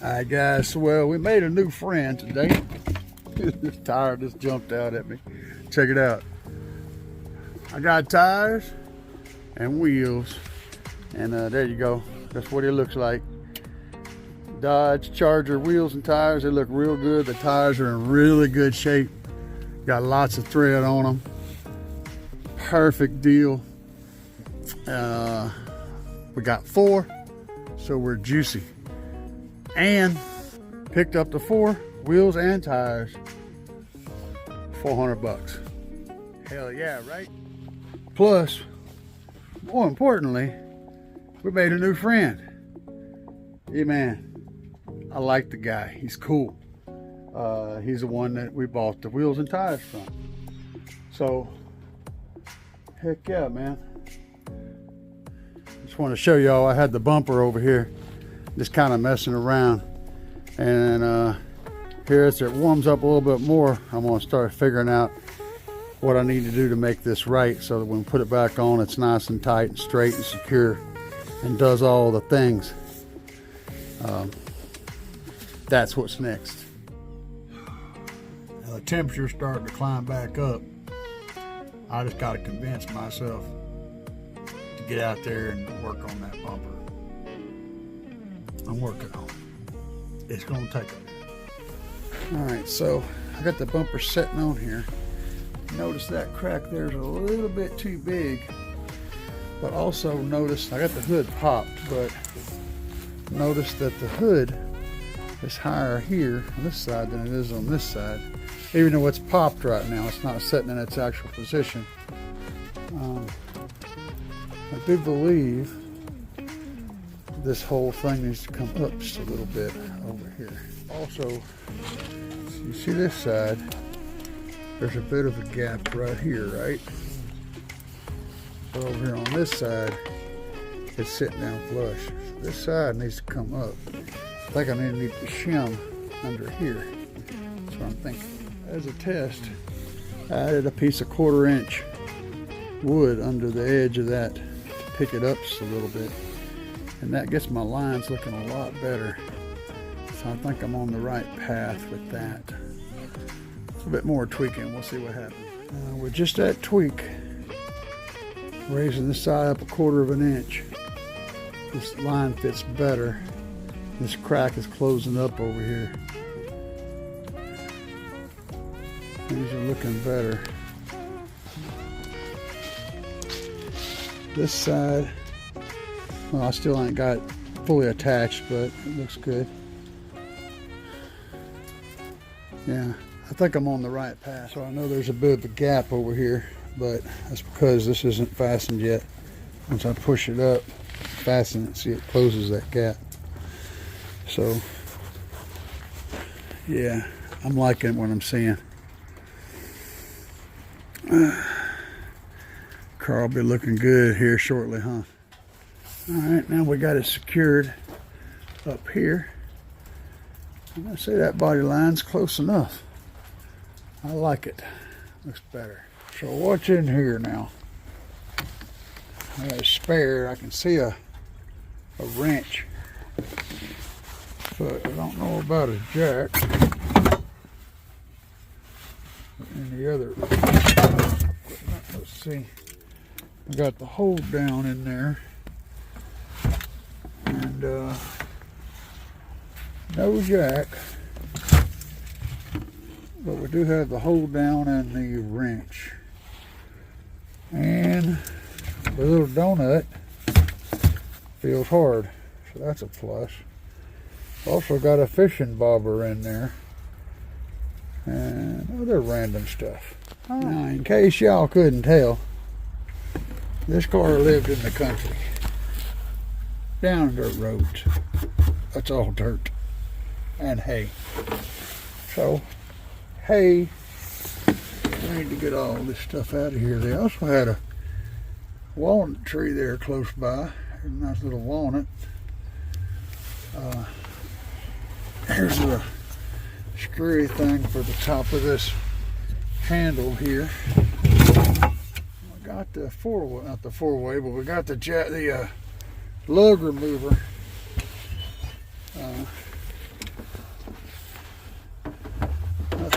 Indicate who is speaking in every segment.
Speaker 1: Alright guys, well we made a new friend today. This tire just jumped out at me. Check it out. I got tires and wheels, and there you go. That's what it looks like. Dodge Charger wheels and tires, they look real good. The tires are in really good shape. Got lots of thread on them. Perfect deal. We got 4, so we're juicy. And picked up the 4 wheels and tires, 400 bucks. Hell yeah, right? Plus, more importantly, we made a new friend. Yeah, man, I like the guy. He's cool. He's the one that we bought the wheels and tires from. So, heck yeah, man. Just want to show y'all, I had the bumper over here, just kind of messing around. And here as it warms up a little bit more, I'm going to start figuring out what I need to do to make this right, so that when we put it back on, it's nice and tight and straight and secure and does all the things. That's what's next. Now the temperature's starting to climb back up. I just got to convince myself to get out there and work on that bumper. I'm working on it. It's going to take a minute. Alright, so I got the bumper sitting on here. Notice that crack there's a little bit too big, but also notice I got the hood popped, but notice that the hood is higher here on this side than it is on this side. Even though it's popped right now, it's not sitting in its actual position. I do believe this whole thing needs to come up just a little bit over here. Also, you see this side, there's a bit of a gap right here, right? But over here on this side, it's sitting down flush. So this side needs to come up. I think I need to shim under here. That's what I'm thinking. As a test, I added a piece of 1/4 inch wood under the edge of that to pick it up just a little bit. And that gets my lines looking a lot better. So I think I'm on the right path with that. A bit more tweaking, we'll see what happens. With just that tweak, raising this side up 1/4 inch, this line fits better. This crack is closing up over here. Things are looking better. This side, well, I still ain't got it fully attached, but it looks good. Yeah, I think I'm on the right path. So I know there's a bit of a gap over here, but that's because this isn't fastened yet. Once I push it up, fasten it, see it closes that gap. So, yeah, I'm liking what I'm seeing. Car will be looking good here shortly, huh? Alright, now we got it secured up here. I'm gonna say that body line's close enough. I like it. Looks better. So what's in here now? I got a spare. I can see a wrench, but I don't know about a jack. And the other, let's see. I got the hold down in there, and no jack, but we do have the hold down and the wrench, and the little donut feels hard, so that's a plus. Also got a fishing bobber in there and other random stuff. Now, in case y'all couldn't tell, this car lived in the country, down dirt roads. That's all dirt and hay. So, hay, we need to get all this stuff out of here. They also had a walnut tree there close by. There's a nice little walnut. Here's a screwy thing for the top of this handle here. We got the four-way, not the four-way, but we got the lug remover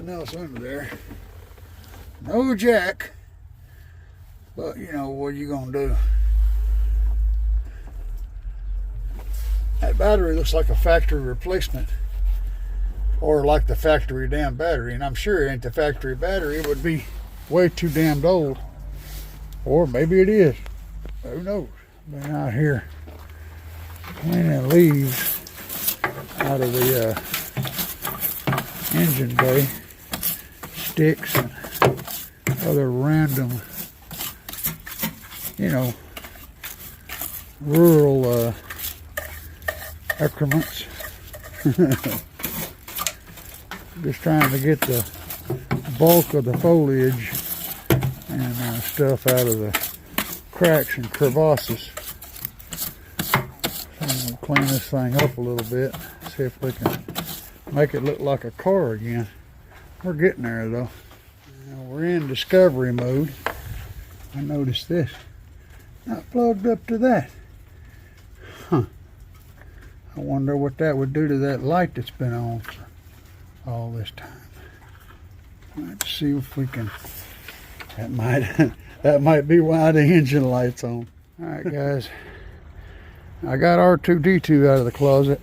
Speaker 1: nothing else under there. No jack. But you know, what are you gonna do? That battery looks like a factory replacement. Or like the factory damn battery. And I'm sure it ain't the factory battery. It would be way too damned old. Or maybe it is. Who knows? Been out here cleaning leaves out of the engine bay. Sticks and other random, you know, rural excrements. Just trying to get the bulk of the foliage and stuff out of the cracks and crevasses. So I'm going to clean this thing up a little bit, see if we can make it look like a car again. We're getting there though. Now we're in discovery mode. I noticed this. Not plugged up to that. Huh. I wonder what that would do to that light that's been on for all this time. Let's see if we can. That might be why the engine light's on. All right, guys. I got R2D2 out of the closet,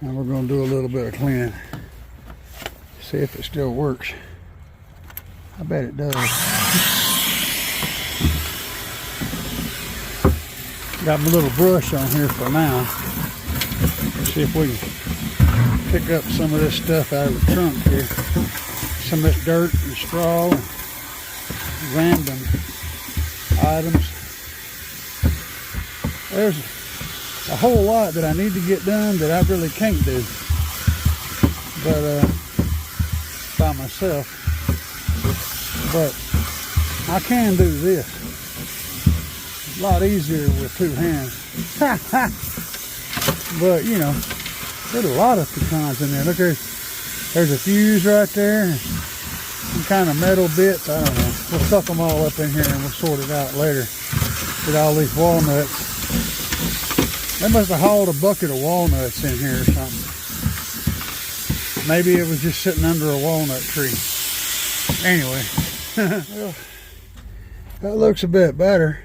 Speaker 1: and we're going to do a little bit of cleaning. See if it still works. I bet it does. Got my little brush on here for now. See if we can pick up some of this stuff out of the trunk here. Some of this dirt and straw, random items. There's a whole lot that I need to get done that I really can't do, but by myself. But I can do this. It's a lot easier with two hands. But you know, there's a lot of pecans in there. Look, there's a fuse right there. Some kind of metal bits. I don't know. We'll suck them all up in here and we'll sort it out later. Get all these walnuts. They must have hauled a bucket of walnuts in here or something. Maybe it was just sitting under a walnut tree. Anyway, well, that looks a bit better.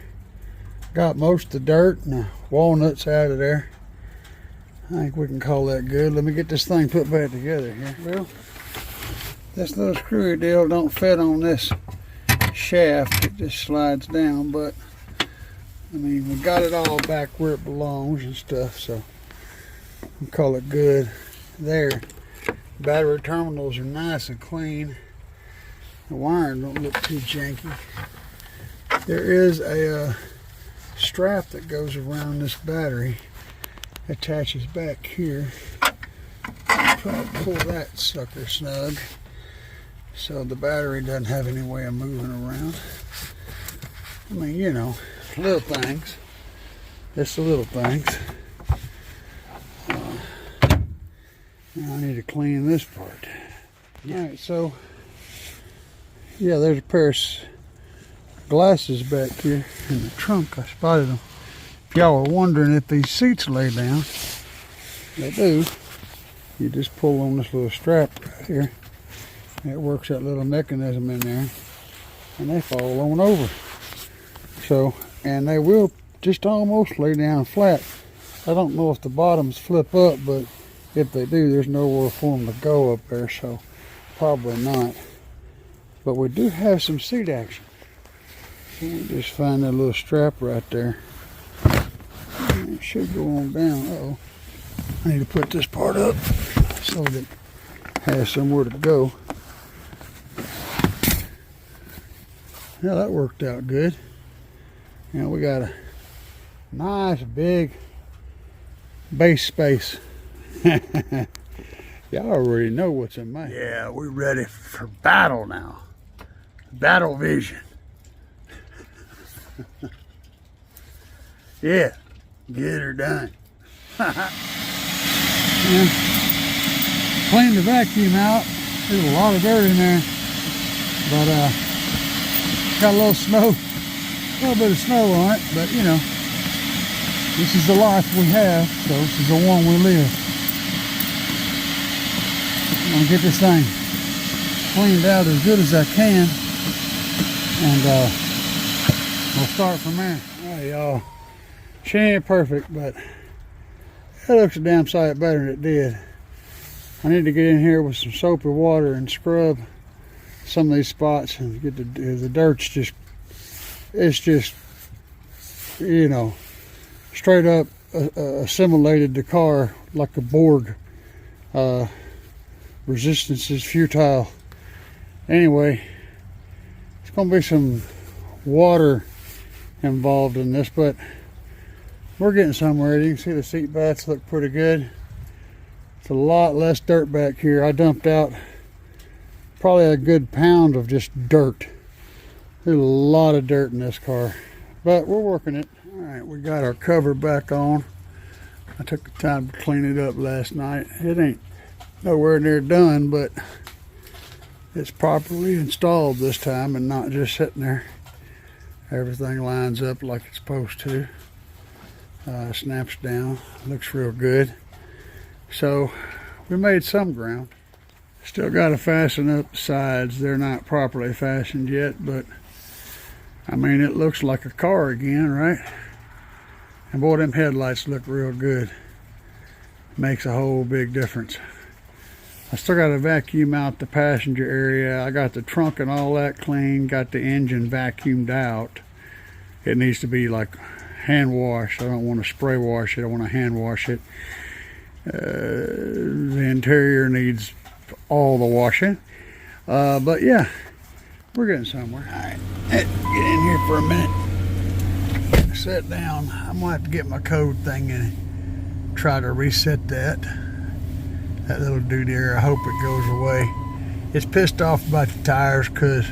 Speaker 1: Got most of the dirt and the walnuts out of there. I think we can call that good. Let me get this thing put back together here. Well, this little screwy deal don't fit on this shaft. It just slides down, but I mean, we got it all back where it belongs and stuff, so we'll call it good there. Battery terminals are nice and clean. The wiring don't look too janky. There is a strap that goes around this battery, attaches back here. I'll try to pull that sucker snug so the battery doesn't have any way of moving around. I mean, you know, little things. Just the little things. Now I need to clean this part. Alright, so yeah, there's a pair of glasses back here in the trunk. I spotted them. If y'all are wondering if these seats lay down, they do. You just pull on this little strap right here. It works that little mechanism in there, and they fall on over. So, and they will just almost lay down flat. I don't know if the bottoms flip up, but if they do, there's nowhere for them to go up there, so probably not. But we do have some seat action. Let me just find that little strap right there. It should go on down. Uh-oh. I need to put this part up so that it has somewhere to go. Yeah, that worked out good. You know, we got a nice big base space. Y'all already know what's in my head. Yeah, we're ready for battle now. Battle vision. Yeah, get her done. Yeah. Clean the vacuum out. There's a lot of dirt in there, but got a little snow, a little bit of snow on it, but you know, this is the life we have, so this is the one we live. I'm gonna get this thing cleaned out as good as I can, and we'll start from there. All right, y'all. She ain't perfect, but it looks a damn sight better than it did. I need to get in here with some soapy water and scrub some of these spots and get the dirt's just, it's just, you know, straight up assimilated the car like a Borg. Resistance is futile. Anyway, it's gonna be some water involved in this, but we're getting somewhere. You can see the seat backs look pretty good. It's a lot less dirt back here. I dumped out probably a good pound of just dirt. There's a lot of dirt in this car, but we're working it. All right, we got our cover back on. I took the time to clean it up last night. It ain't nowhere near done, but it's properly installed this time and not just sitting there. Everything lines up like it's supposed to. Snaps down, looks real good. So we made some ground. Still got to fasten up the sides. They're not properly fastened yet, but I mean, it looks like a car again, right? And boy, them headlights look real good. Makes a whole big difference. I still got to vacuum out the passenger area. I got the trunk and all that clean, got the engine vacuumed out. It needs to be like hand washed. I don't want to spray wash it, I want to hand wash it. The interior needs all the washing. But yeah, we're getting somewhere. All right, get in here for a minute. Sit down. I'm gonna have to get my code thing and try to reset that little dude there. I hope it goes away. It's pissed off about the tires because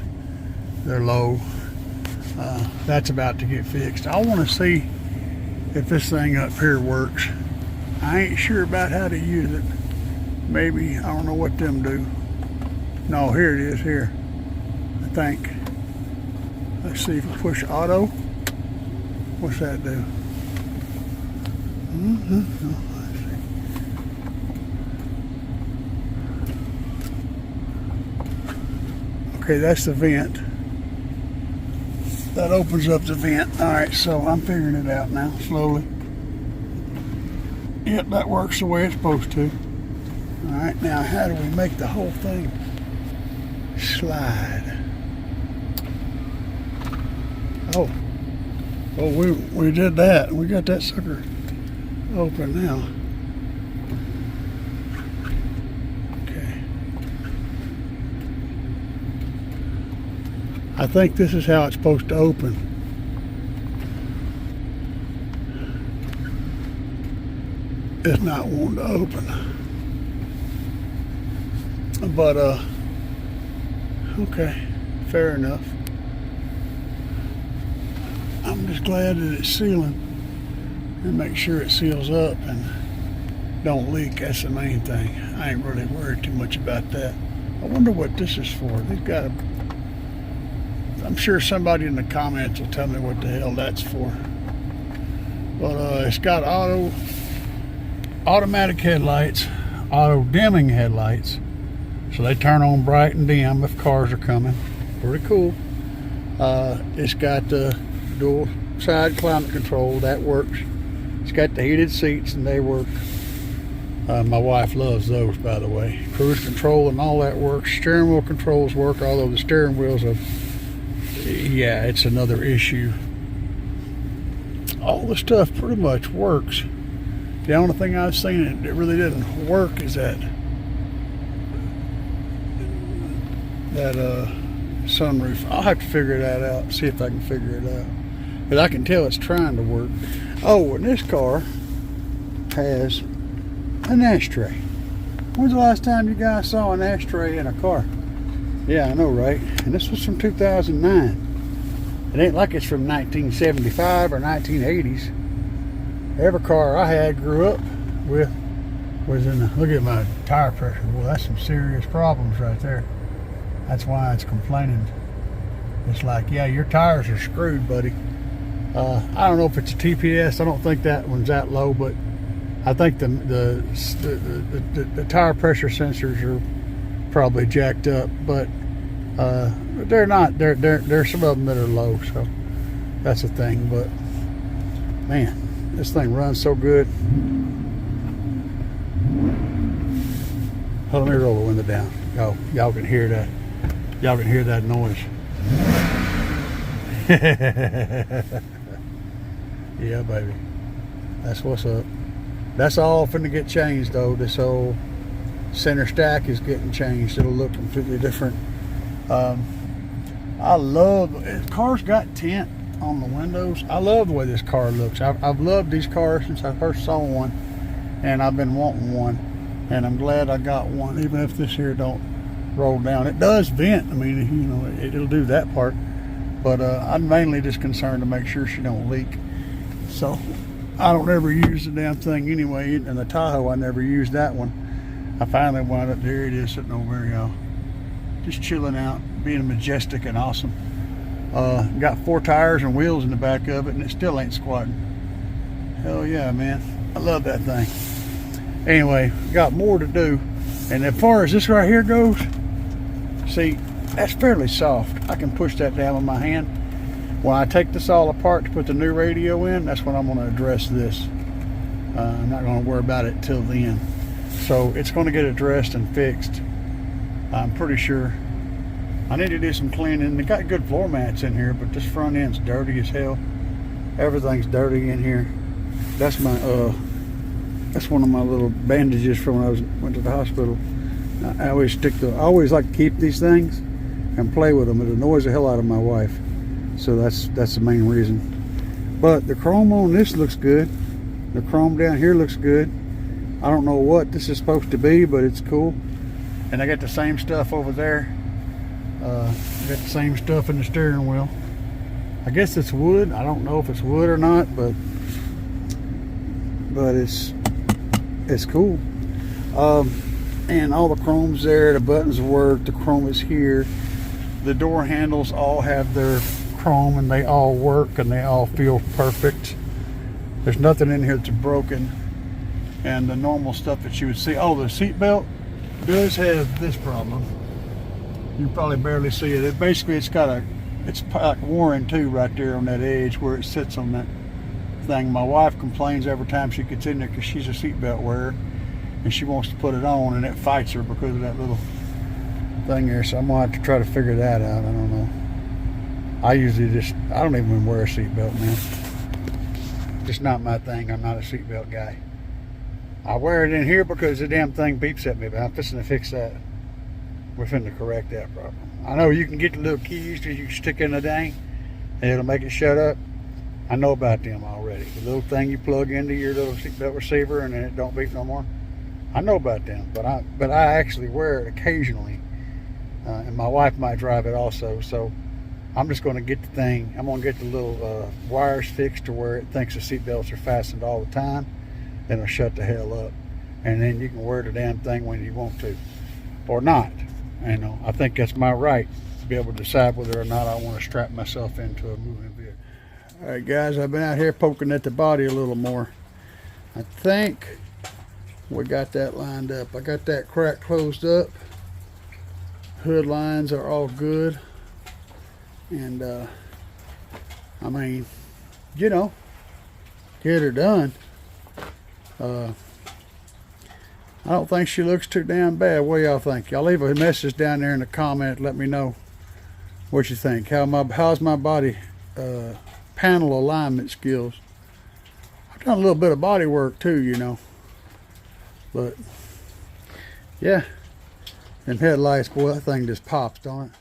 Speaker 1: they're low. That's about to get fixed. I want to see if this thing up here works. I ain't sure about how to use it. Maybe, I don't know what them do. No, here it is, here. I think. Let's see if we push auto. What's that do? Okay, that's the vent. That opens up the vent. All right, so I'm figuring it out now, slowly. Yep, that works the way it's supposed to. All right, now how do we make the whole thing slide? Oh, we did that. We got that sucker open now. I think this is how it's supposed to open. It's not wanting to open. But, okay, fair enough. I'm just glad that it's sealing. And make sure it seals up and don't leak. That's the main thing. I ain't really worried too much about that. I wonder what this is for. They've got a... I'm sure somebody in the comments will tell me what the hell that's for. But it's got automatic headlights, auto dimming headlights, so they turn on bright and dim if cars are coming. Pretty cool. It's got the dual side climate control, that works. It's got the heated seats and they work. My wife loves those, by the way. Cruise control and all that works. Steering wheel controls work, although the steering wheels are, yeah, it's another issue. All the stuff pretty much works. The only thing I've seen that really didn't work is that sunroof. I'll have to figure that out, see if I can figure it out. But I can tell it's trying to work. Oh, and this car has an ashtray. When's the last time you guys saw an ashtray in a car? Yeah, I know, right? And this was from 2009. It ain't like it's from 1975 or 1980s. Every car I had grew up with was in the, look at my tire pressure. Well, that's some serious problems right there. That's why it's complaining. It's like, yeah, your tires are screwed, buddy. I don't know if it's a TPS. I don't think that one's that low, but I think the tire pressure sensors are probably jacked up, but they're not. There's some of them that are low, so that's a thing. But man, this thing runs so good. Hold on, let me roll the window down. Y'all can hear that. Y'all can hear that noise. Yeah, baby. That's what's up. That's all finna get changed though. This whole center stack is getting changed. It'll look completely different. I love, the car's got tint on the windows. I love the way this car looks. I've loved these cars since I first saw one, and I've been wanting one, and I'm glad I got one, even if this here don't roll down. It does vent. I mean, you know, it'll do that part, but I'm mainly just concerned to make sure she don't leak. So I don't ever use the damn thing anyway. In the Tahoe, I never used that one. I finally wound up, there it is, sitting over here, y'all, just chilling out, being majestic and awesome. Got 4 tires and wheels in the back of it, and it still ain't squatting. Hell yeah, man. I love that thing. Anyway, got more to do. And as far as this right here goes, see, that's fairly soft. I can push that down with my hand. When I take this all apart to put the new radio in, that's when I'm going to address this. I'm not going to worry about it till then. So it's going to get addressed and fixed, I'm pretty sure. I need to do some cleaning. They got good floor mats in here, but this front end's dirty as hell. Everything's dirty in here. That's my that's one of my little bandages from when I went to the hospital. I always I always like to keep these things and play with them. It annoys the hell out of my wife. So that's the main reason. But the chrome on this looks good. The chrome down here looks good. I don't know what this is supposed to be, but it's cool. And I got the same stuff over there. I got the same stuff in the steering wheel. I guess it's wood. I don't know if it's wood or not, but it's cool. And all the chrome's there. The buttons work. The chrome is here. The door handles all have their chrome, and they all work, and they all feel perfect. There's nothing in here that's broken. And the normal stuff that you would see. Oh, the seat belt does have this problem. You can probably barely see it. It's like worn too right there on that edge where it sits on that thing. My wife complains every time she gets in there because she's a seatbelt wearer and she wants to put it on, and it fights her because of that little thing there. So I'm gonna have to try to figure that out. I don't know. I don't even wear a seatbelt, man. Just not my thing. I'm not a seatbelt guy. I wear it in here because the damn thing beeps at me, but I'm fixing to fix that. We're finna correct that problem. I know you can get the little keys that you can stick in the thing and it'll make it shut up. I know about them already. The little thing you plug into your little seatbelt receiver and then it don't beep no more. I know about them, but I actually wear it occasionally. And my wife might drive it also, so I'm just gonna get the thing. I'm gonna get the little wires fixed to where it thinks the seatbelts are fastened all the time. Then it'll shut the hell up. And then you can wear the damn thing when you want to. Or not. You know, I think that's my right to be able to decide whether or not I want to strap myself into a moving vehicle. All right, guys, I've been out here poking at the body a little more. I think we got that lined up. I got that crack closed up. Hood lines are all good. And, I mean, you know, get her done. I don't think she looks too damn bad. What do y'all think? Y'all leave a message down there in the comment. Let me know what you think. How's my body panel alignment skills? I've done a little bit of body work too, you know. But yeah, and headlights, boy, that thing just pops, don't it?